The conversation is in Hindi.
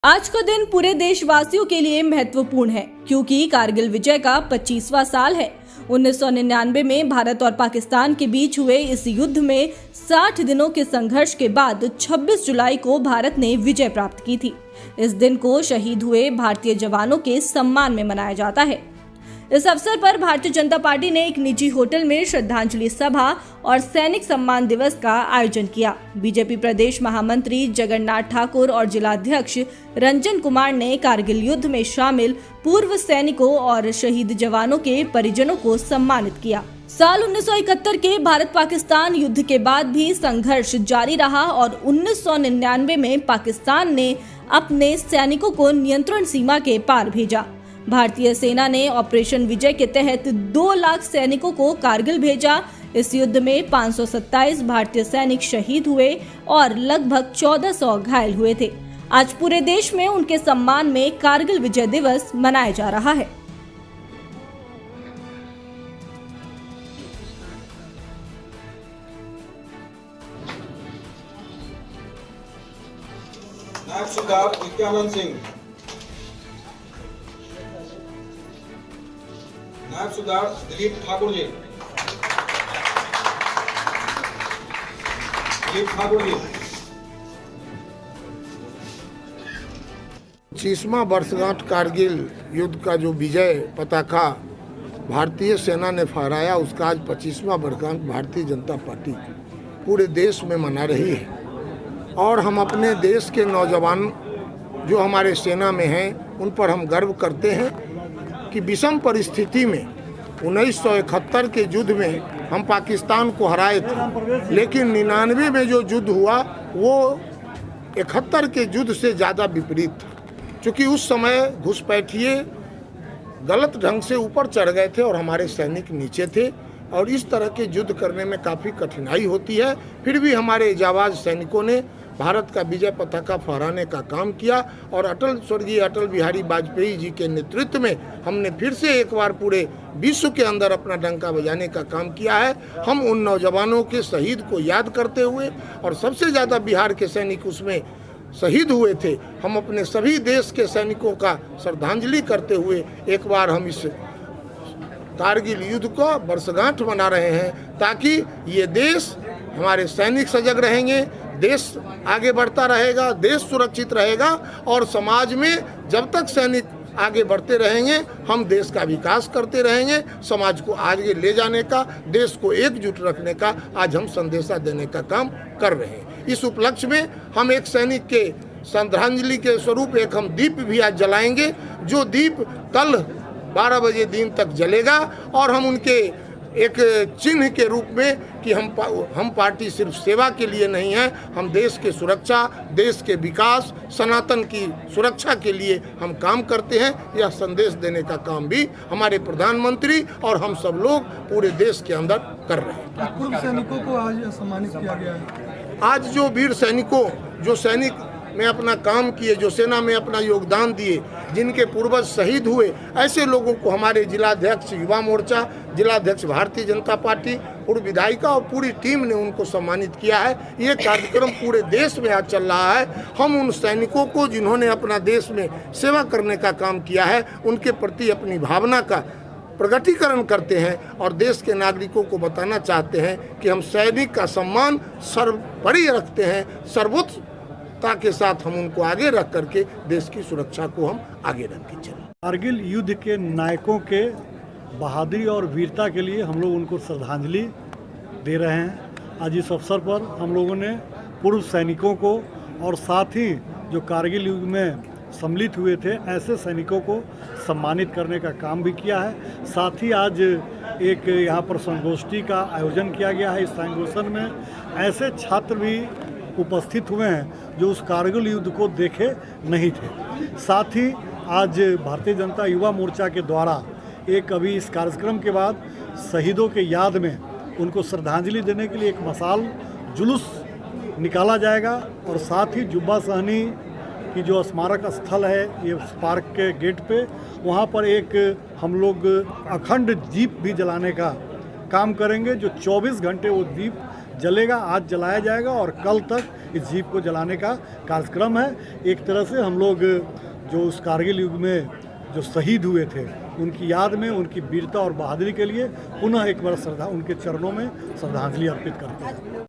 आज का दिन पूरे देशवासियों के लिए महत्वपूर्ण है क्योंकि कारगिल विजय का 25वां साल है। 1999 में भारत और पाकिस्तान के बीच हुए इस युद्ध में 60 दिनों के संघर्ष के बाद 26 जुलाई को भारत ने विजय प्राप्त की थी। इस दिन को शहीद हुए भारतीय जवानों के सम्मान में मनाया जाता है। इस अवसर पर भारतीय जनता पार्टी ने एक निजी होटल में श्रद्धांजलि सभा और सैनिक सम्मान दिवस का आयोजन किया। बीजेपी प्रदेश महामंत्री जगन्नाथ ठाकुर और जिलाध्यक्ष रंजन कुमार ने कारगिल युद्ध में शामिल पूर्व सैनिकों और शहीद जवानों के परिजनों को सम्मानित किया। साल 1971 के भारत पाकिस्तान युद्ध के बाद भी संघर्ष जारी रहा और 1999 में पाकिस्तान ने अपने सैनिकों को नियंत्रण सीमा के पार भेजा। भारतीय सेना ने ऑपरेशन विजय के तहत 2 लाख सैनिकों को कारगिल भेजा। इस युद्ध में 527 भारतीय सैनिक शहीद हुए और लगभग 1400 घायल हुए थे। आज पूरे देश में उनके सम्मान में कारगिल विजय दिवस मनाया जा रहा है। नायब सूबेदार नित्यानंद सिंह, नायब सूबेदार दिलीप ठाकुर जी, दिलीप 25वां वर्षगांठ कारगिल युद्ध का जो विजय पताका भारतीय सेना ने फहराया, उसका आज 25वां वर्षगांठ भारतीय जनता पार्टी पूरे देश में मना रही है। और हम अपने देश के नौजवान जो हमारे सेना में हैं, उन पर हम गर्व करते हैं कि विषम परिस्थिति में 1971 के युद्ध में हम पाकिस्तान को हराए थे, लेकिन 99 में जो युद्ध हुआ वो 71 के युद्ध से ज़्यादा विपरीत था। क्योंकि उस समय घुसपैठिए गलत ढंग से ऊपर चढ़ गए थे और हमारे सैनिक नीचे थे, और इस तरह के युद्ध करने में काफ़ी कठिनाई होती है। फिर भी हमारे जाबाज सैनिकों ने भारत का विजय पताका फहराने का काम किया और स्वर्गीय अटल बिहारी वाजपेयी जी के नेतृत्व में हमने फिर से एक बार पूरे विश्व के अंदर अपना डंका बजाने का काम किया है। हम उन नौजवानों के शहीद को याद करते हुए, और सबसे ज़्यादा बिहार के सैनिक उसमें शहीद हुए थे, हम अपने सभी देश के सैनिकों का श्रद्धांजलि करते हुए एक बार हम इस कारगिल युद्ध को वर्षगांठ मना रहे हैं, ताकि ये देश, हमारे सैनिक सजग रहेंगे, देश आगे बढ़ता रहेगा, देश सुरक्षित रहेगा, और समाज में जब तक सैनिक आगे बढ़ते रहेंगे हम देश का विकास करते रहेंगे। समाज को आगे ले जाने का, देश को एकजुट रखने का आज हम संदेशा देने का काम कर रहे हैं। इस उपलक्ष्य में हम एक सैनिक के श्रद्धांजलि के स्वरूप एक हम दीप भी आज जलाएंगे, जो दीप कल 12 बजे दिन तक जलेगा, और हम उनके एक चिन्ह के रूप में कि हम पार्टी सिर्फ सेवा के लिए नहीं है, हम देश के सुरक्षा, देश के विकास, सनातन की सुरक्षा के लिए हम काम करते हैं। यह संदेश देने का काम भी हमारे प्रधानमंत्री और हम सब लोग पूरे देश के अंदर कर रहे हैं। पूर्व सैनिकों को आज सम्मानित किया गया है। आज जो वीर सैनिकों, जो सैनिक में अपना काम किए, जो सेना में अपना योगदान दिए, जिनके पूर्वज शहीद हुए, ऐसे लोगों को हमारे जिलाध्यक्ष युवा मोर्चा, जिलाध्यक्ष भारतीय जनता पार्टी, पूर्व विधायिका और पूरी टीम ने उनको सम्मानित किया है। ये कार्यक्रम पूरे देश में आज चल रहा है। हम उन सैनिकों को जिन्होंने अपना देश में सेवा करने का काम किया है, उनके प्रति अपनी भावना का प्रगटीकरण करते हैं और देश के नागरिकों को बताना चाहते हैं कि हम सैनिक का सम्मान सर्वोपरि रखते हैं, सर्वोच्चता के साथ हम उनको आगे रख करके देश की सुरक्षा को हम आगे रख के चलें। कारगिल युद्ध के नायकों के बहादुरी और वीरता के लिए हम लोग उनको श्रद्धांजलि दे रहे हैं। आज इस अवसर पर हम लोगों ने पूर्व सैनिकों को और साथ ही जो कारगिल युद्ध में सम्मिलित हुए थे ऐसे सैनिकों को सम्मानित करने का काम भी किया है। साथ ही आज एक यहाँ पर संगोष्ठी का आयोजन किया गया है। इस संगोष्ठी में ऐसे छात्र भी उपस्थित हुए हैं जो उस कारगिल युद्ध को देखे नहीं थे। साथ ही आज भारतीय जनता युवा मोर्चा के द्वारा एक अभी इस कार्यक्रम के बाद शहीदों के याद में उनको श्रद्धांजलि देने के लिए एक मशाल जुलूस निकाला जाएगा, और साथ ही जुब्बा सहनी की जो स्मारक स्थल है ये पार्क के गेट पे, वहाँ पर एक हम लोग अखंड दीप भी जलाने का काम करेंगे, जो 24 घंटे वो दीप जलेगा, आज जलाया जाएगा और कल तक इस जीप को जलाने का कार्यक्रम है। एक तरह से हम लोग जो उस कारगिल युद्ध में जो शहीद हुए थे उनकी याद में, उनकी वीरता और बहादुरी के लिए पुनः एक बार उनके चरणों में श्रद्धांजलि अर्पित करते हैं।